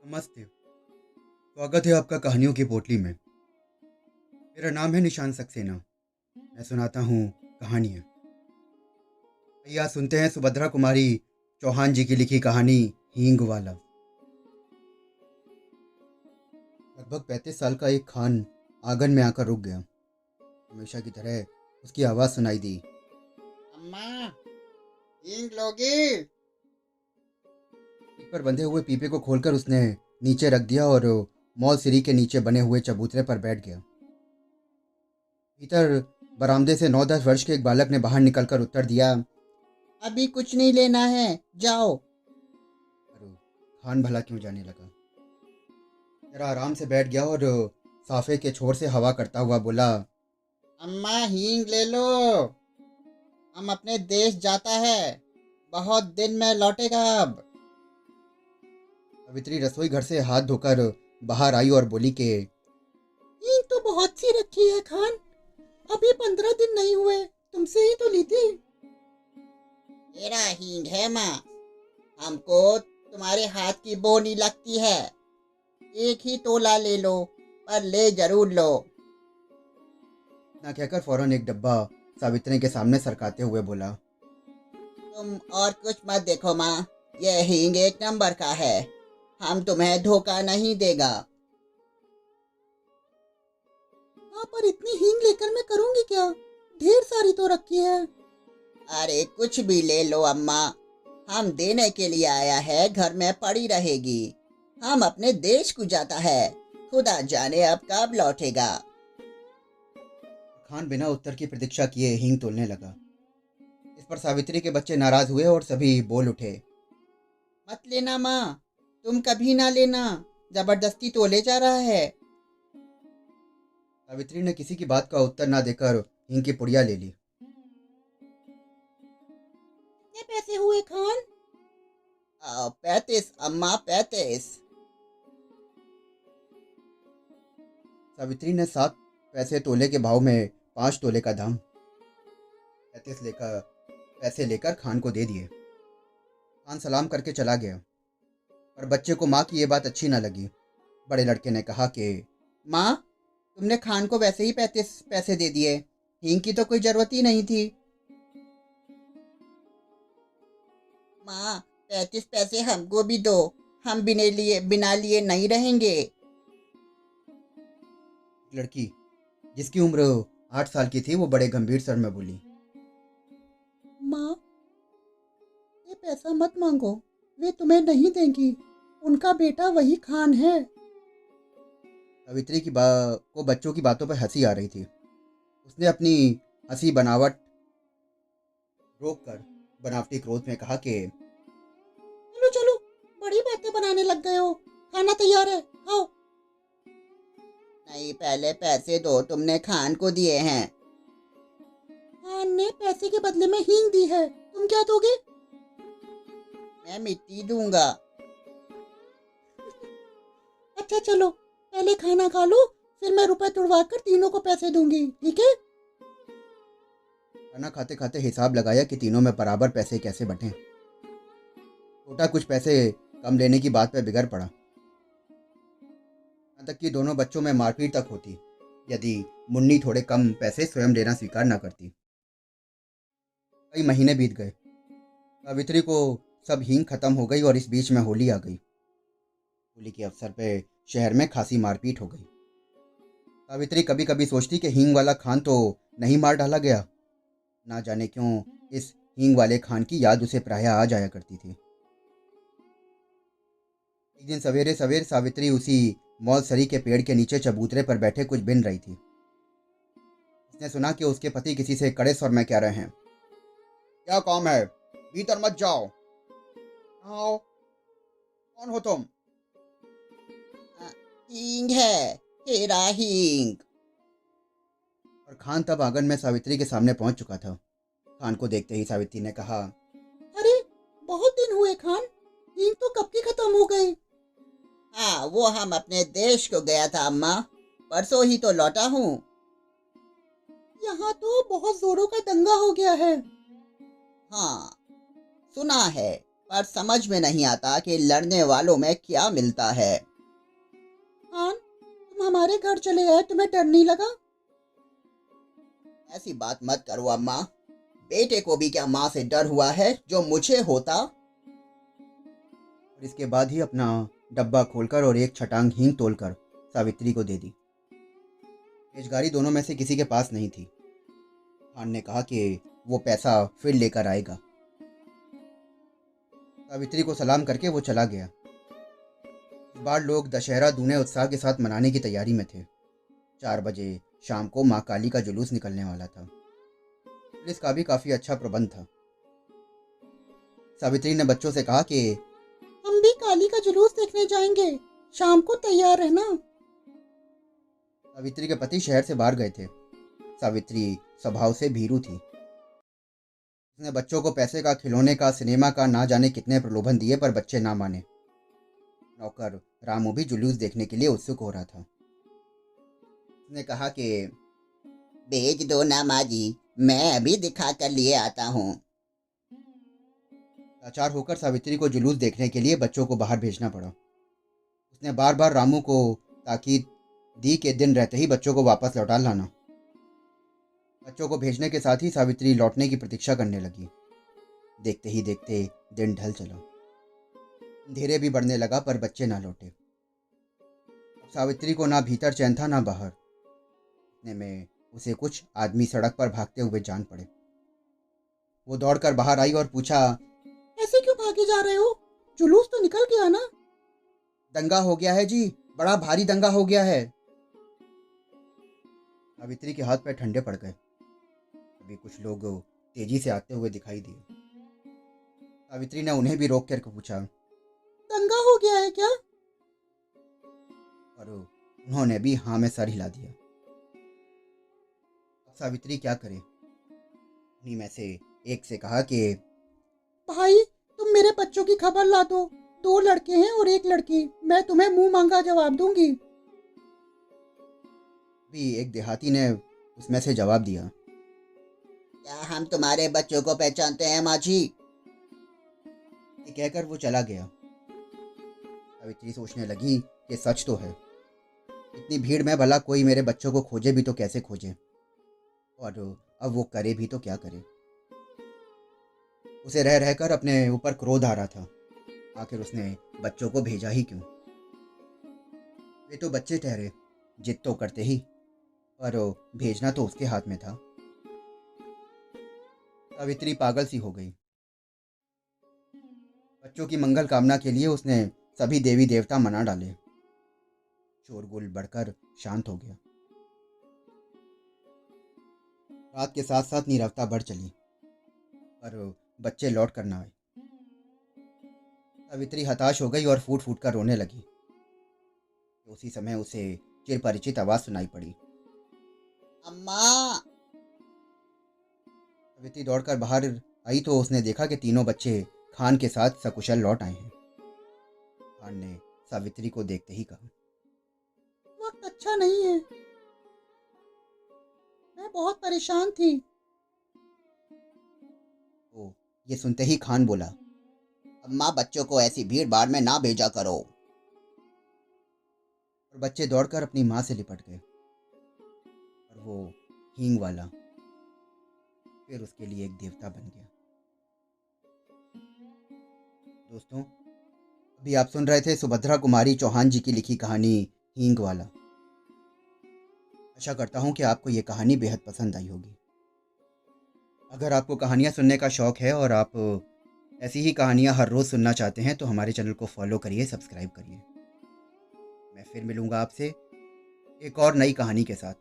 नमस्ते। स्वागत है आपका कहानियों की पोटली में। मेरा नाम है निशान सक्सेना। मैं सुनाता हूँ कहानियाँ। आइए आज सुनते हैं सुभद्रा कुमारी चौहान जी की लिखी कहानी हींग वाला। लगभग 35 साल का एक खान आंगन में आकर रुक गया। हमेशा की तरह उसकी आवाज़ सुनाई दी। अम्मा, हींग लोगी? पीठ पर बंधे हुए पीपे को खोलकर उसने नीचे रख दिया और मॉल सीढ़ी के नीचे बने हुए चबूतरे पर बैठ गया। भीतर बरामदे से 9-10 वर्ष के एक बालक ने बाहर निकलकर उत्तर दिया। अभी कुछ नहीं लेना है, जाओ। पर खान भला क्यों जाने लगा। जरा आराम से बैठ गया और साफे के छोर से हवा करता हुआ बोला। अम्मा, हींग ले लो। हम अपने देश जाता है, बहुत दिन में लौटेगा अब। सावित्री रसोई घर से हाथ धोकर बाहर आई और बोली कि हींग तो बहुत सी रखी है खान, अभी 15 दिन नहीं हुए, तुमसे ही तो ली थी। तेरा हींग है माँ, हमको तुम्हारे हाथ की बो नहीं लगती है। एक ही तोला ले लो, पर ले जरूर लो। ना कहकर फौरन एक डब्बा सावित्री के सामने सरकाते हुए बोला। तुम और कुछ मत देखो माँ, यह हींग एक नंबर का है, हम तुम्हें धोखा नहीं देगा। हाँ, पर इतनी हींग लेकर मैं करूंगी क्या? ढेर सारी तो रखी है। अरे कुछ भी ले लो अम्मा, हम देने के लिए आया है, घर में पड़ी रहेगी। हम अपने देश को जाता है, खुदा जाने अब कब लौटेगा। खान बिना उत्तर की प्रतीक्षा किए हींग तोलने लगा। इस पर सावित्री के बच्चे नाराज हुए और सभी बोल उठे। मत लेना माँ, तुम कभी ना लेना, जबरदस्ती तोले जा रहा है। सावित्री ने किसी की बात का उत्तर ना देकर हींग की पुड़िया ले ली। कितने पैसे हुए खान? 35 अम्मा, 35। सावित्री ने 7 पैसे तोले के भाव में 5 तोले का दाम 35 पैसे लेकर खान को दे दिए। खान सलाम करके चला गया, पर बच्चे को माँ की ये बात अच्छी न लगी। बड़े लड़के ने कहा कि माँ, तुमने खान को वैसे ही 35 पैसे दे दिए, हींग की तो कोई जरूरत ही नहीं थी। माँ, 35 पैसे हमको भी दो, हम बिना लिए नहीं रहेंगे। एक लड़की जिसकी उम्र 8 साल की थी वो बड़े गंभीर स्वर में बोली। माँ, ये पैसा मत मांगो, वे तुम्हें नहीं देंगी, उनका बेटा वही खान है। सावित्री को बच्चों की बातों पर हंसी आ रही थी। उसने अपनी हंसी बनावट रोक कर बनावटी क्रोध में कहा कि चलो चलो, बड़ी बातें बनाने लग गए हो, खाना तैयार है, खाओ। नहीं, पहले पैसे दो, तुमने खान को दिए हैं। खान ने पैसे के बदले में हींग दी है, तुम क्या दोगे? मैं मिट्टी दूंगा। अच्छा चलो, पहले खाना खा लो, फिर मैं रुपए तुड़वा कर तीनों को पैसे दूंगी, ठीक है? खाना खाते खाते हिसाब लगाया कि तीनों में बराबर पैसे कैसे बंटे। छोटा कुछ पैसे कम लेने की बात पर बिगड़ पड़ा। यहाँ तक कि दोनों बच्चों में मारपीट तक होती यदि मुन्नी थोड़े कम पैसे स्वयं लेना स्वीकार न करती। कई महीने बीत गए। सावित्री को सब हींग खत्म हो गई और इस बीच में होली आ गई। होली के अवसर पे शहर में खासी मारपीट हो गई। सावित्री कभी कभी सोचती कि हींग वाला खान तो नहीं मार डाला गया। ना जाने क्यों इस हींग वाले खान की याद उसे प्रायः आ जाया करती थी। एक दिन सवेरे सवेरे सावित्री उसी मौलसरी के पेड़ के नीचे चबूतरे पर बैठे कुछ बिन रही थी। उसने सुना कि उसके पति किसी से कड़े स्वर में कह रहे हैं। क्या काम है, भीतर मत जाओ। आओ, कौन हो तुम? हींग है, तेरा हींग। और खान तब आंगन में सावित्री के सामने पहुंच चुका था। खान को देखते ही सावित्री ने कहा। अरे, बहुत दिन हुए खान, हींग तो कब की खत्म हो गई। हाँ, वो हम अपने देश को गया था अम्मा, परसों ही तो लौटा हूँ। यहाँ तो बहुत जोरों का दंगा हो गया है। हाँ, सुना है, पर समझ में नहीं आता कि लड़ने वालों में क्या मिलता है। खान, तुम हमारे घर चले आए, तुम्हें डर नहीं लगा? ऐसी बात मत करो अम्मा। बेटे को भी क्या माँ से डर हुआ है जो मुझे होता? और इसके बाद ही अपना डब्बा खोलकर और एक छटांग हींग तोलकर सावित्री को दे दी। बेजगारी दोनों में से किसी के पास नहीं थी। खान ने कहा कि वो पैसा फिर लेकर आएगा। सावित्री को सलाम करके वो चला गया। इस बार लोग दशहरा दूने उत्साह के साथ मनाने की तैयारी में थे। 4 बजे शाम को माँ काली का जुलूस निकलने वाला था। पुलिस का भी काफी अच्छा प्रबंध था। सावित्री ने बच्चों से कहा कि हम भी काली का जुलूस देखने जाएंगे, शाम को तैयार रहना। सावित्री के पति शहर से बाहर गए थे। सावित्री स्वभाव से भीरू थी। उसने बच्चों को पैसे का, खिलौने का, सिनेमा का ना जाने कितने प्रलोभन दिए, पर बच्चे ना माने। नौकर रामू भी जुलूस देखने के लिए उत्सुक हो रहा था। उसने कहा कि भेज दो ना माँ जी, मैं अभी दिखा कर लिए आता हूँ। लाचार होकर सावित्री को जुलूस देखने के लिए बच्चों को बाहर भेजना पड़ा। उसने बार बार रामू को ताकीद दी कि दिन रहते ही बच्चों को वापस लौटा लाना। बच्चों को भेजने के साथ ही सावित्री लौटने की प्रतीक्षा करने लगी। देखते ही देखते दिन ढल चला। अंधेरे भी बढ़ने लगा, पर बच्चे ना लौटे। अब सावित्री को ना भीतर चैन था ना बाहर। इतने में उसे कुछ आदमी सड़क पर भागते हुए जान पड़े। वो दौड़कर बाहर आई और पूछा, ऐसे क्यों भागे जा रहे हो? जुलूस तो निकल गया ना? दंगा हो गया है जी, बड़ा भारी दंगा हो गया है। सावित्री के हाथ पैर ठंडे पड़ गए। अभी कुछ लोग तेजी से आते हुए दिखाई दिए। सावित्री ने उन्हें भी रोक कर पूछा, दंगा हो गया है क्या? और उन्होंने भी हाँ में सर हिला दिया। अब सावित्री क्या करे? उन्हीं में से एक से कहा कि भाई, तुम मेरे बच्चों की खबर ला दो। 2 लड़के हैं और 1 लड़की। मैं तुम्हें मुंह मांगा जवाब दूंगी। भी एक देहाती ने उसमें से जवाब दिया, क्या हम तुम्हारे बच्चों को पहचानते हैं माँ जी? ये कहकर वो चला गया। सावित्री सोचने लगी कि सच तो है। इतनी भीड़ में भला कोई मेरे बच्चों को खोजे भी तो कैसे खोजे, और अब वो करे भी तो क्या करे। उसे रह रहकर अपने ऊपर क्रोध आ रहा था। आखिर उसने बच्चों को भेजा ही क्यों? वे तो बच्चे ठहरे, जिद तो करते ही, पर भेजना तो उसके हाथ में था। सावित्री पागल सी हो गई। बच्चों की मंगल कामना के लिए उसने सभी देवी देवता मना डाले। शोरगुल बढ़कर शांत हो गया। रात के साथ साथ नीरवता बढ़ चली, पर बच्चे लौट कर ना आए। सावित्री हताश हो गई और फूट फूट कर रोने लगी। उसी समय उसे चिरपरिचित आवाज सुनाई पड़ी, अम्मा। सावित्री दौड़कर बाहर आई तो उसने देखा कि तीनों बच्चे खान के साथ सकुशल लौट आए हैं। खान ने सावित्री को देखते ही कहा, वक्त अच्छा नहीं है, मैं बहुत परेशान थी। तो ये सुनते ही खान बोला, अम्मा, बच्चों को ऐसी भीड़ भाड़ में ना भेजा करो। और बच्चे दौड़कर अपनी माँ से लिपट गए। और वो हींग वाला फिर उसके लिए एक देवता बन गया। दोस्तों, अभी आप सुन रहे थे सुभद्रा कुमारी चौहान जी की लिखी कहानी हींग वाला। आशा करता हूँ कि आपको ये कहानी बेहद पसंद आई होगी। अगर आपको कहानियाँ सुनने का शौक़ है और आप ऐसी ही कहानियाँ हर रोज़ सुनना चाहते हैं तो हमारे चैनल को फॉलो करिए, सब्सक्राइब करिए। मैं फिर मिलूँगा आपसे एक और नई कहानी के साथ।